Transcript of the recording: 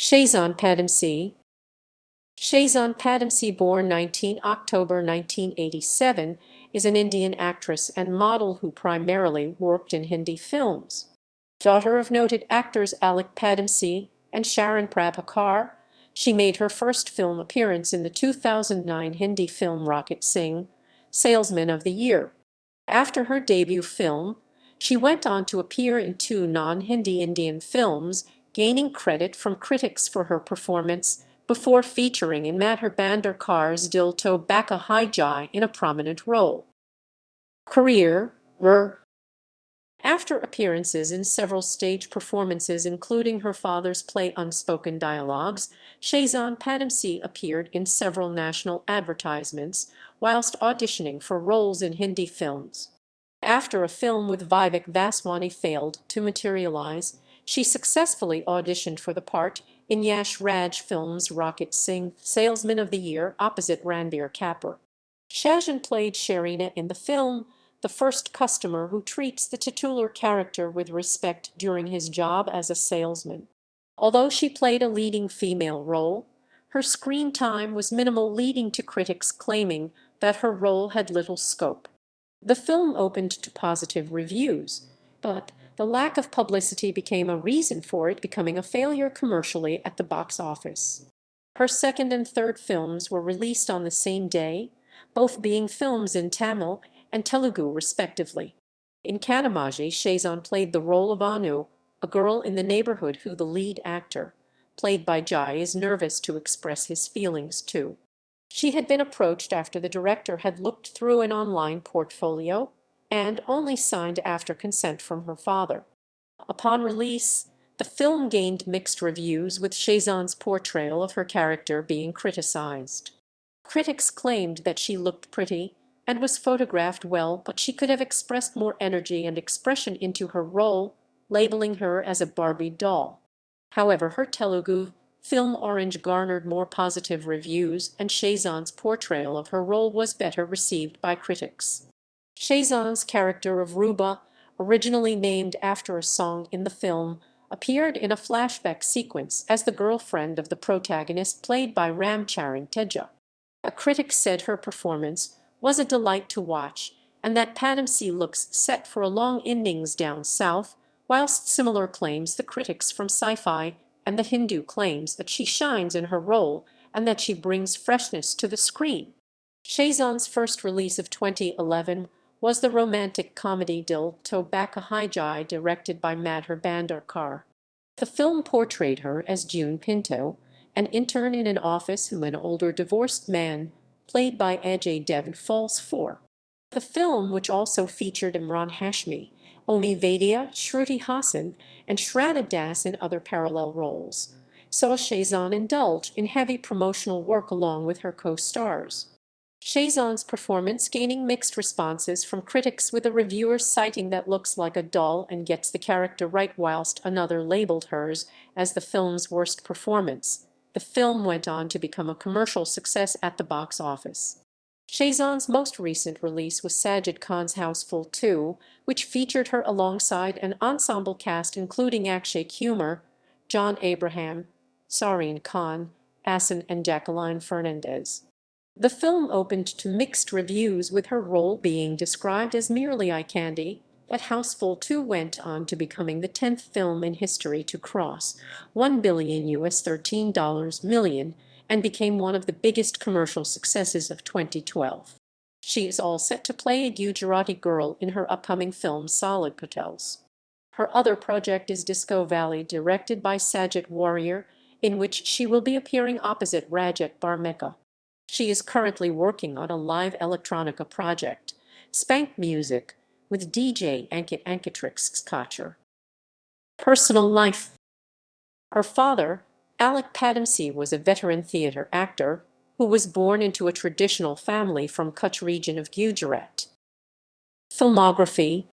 Shazahn Padamsee. Shazahn Padamsee, born 19 October 1987, is an Indian actress and model who primarily worked in Hindi films. Daughter of noted actors Alyque Padamsee and Sharon Prabhakar, she made her first film appearance in the 2009 Hindi film Rocket Singh, Salesman of the Year. After her debut film, she went on to appear in two non-Hindi Indian films, gaining credit from critics for her performance before featuring in Madhur Bhandarkar's Dil To Baccha Hai Jai in a prominent role. Career. After appearances in several stage performances including her father's play Unspoken Dialogues, Shazahn Padamsee appeared in several national advertisements whilst auditioning for roles in Hindi films. After a film with Vivek Vaswani failed to materialize, she successfully auditioned for the part in Yash Raj film's Rocket Singh, Salesman of the Year, opposite Ranbir Kapoor. Shazahn played Sharon in the film, the first customer who treats the titular character with respect during his job as a salesman. Although she played a leading female role, her screen time was minimal, leading to critics claiming that her role had little scope. The film opened to positive reviews, but the lack of publicity became a reason for it becoming a failure commercially at the box office. Her second and third films were released on the same day, both being films in Tamil and Telugu respectively. In Kadamaji, Shazahn played the role of Anu, a girl in the neighborhood who the lead actor, played by Jai, is nervous to express his feelings to. She had been approached after the director had looked through an online portfolio and only signed after consent from her father. Upon release, the film gained mixed reviews, with Shazahn's portrayal of her character being criticized. Critics claimed that she looked pretty and was photographed well, but she could have expressed more energy and expression into her role, labeling her as a Barbie doll. However, her Telugu film Orange garnered more positive reviews, and Shazahn's portrayal of her role was better received by critics. Shazahn's character of Ruba, originally named after a song in the film, appeared in a flashback sequence as the girlfriend of the protagonist, played by Ramcharan Teja. A critic said her performance was a delight to watch, and that Padamsee looks set for a long innings down south, whilst similar claims the critics from Sci-Fi and The Hindu claims that she shines in her role and that she brings freshness to the screen. Shazahn's first release of 2011 was the romantic comedy Dil To Baccha Hai Jai, directed by Madhur Bhandarkar. The film portrayed her as June Pinto, an intern in an office whom an older divorced man, played by Ajay Devgan, falls for. The film, which also featured Imran Hashmi, Omi Vaidya, Shruti Hassan, and Shraddha Das in other parallel roles, saw Shazahn indulge in heavy promotional work along with her co-stars. Shazahn's performance gaining mixed responses from critics, with a reviewer citing that looks like a doll and gets the character right, whilst another labeled hers as the film's worst performance. The film went on to become a commercial success at the box office. Shazahn's most recent release was Sajid Khan's Houseful 2, which featured her alongside an ensemble cast including Akshay Kumar, John Abraham, Sareen Khan, Asan, and Jacqueline Fernandez. The film opened to mixed reviews, with her role being described as merely eye candy, but Houseful 2 went on to becoming the 10th film in history to cross $1 billion $13 million and became one of the biggest commercial successes of 2012. She is all set to play a Gujarati girl in her upcoming film Solid Patels. Her other project is Disco Valley, directed by Sajid Warrior, in which she will be appearing opposite Rajat Barmekha. She is currently working on a live electronica project, Spank Music, with DJ Ankit Ankitrix Kachar. Personal life. Her father, Alyque Padamsee, was a veteran theatre actor who was born into a traditional family from Kutch region of Gujarat. Filmography.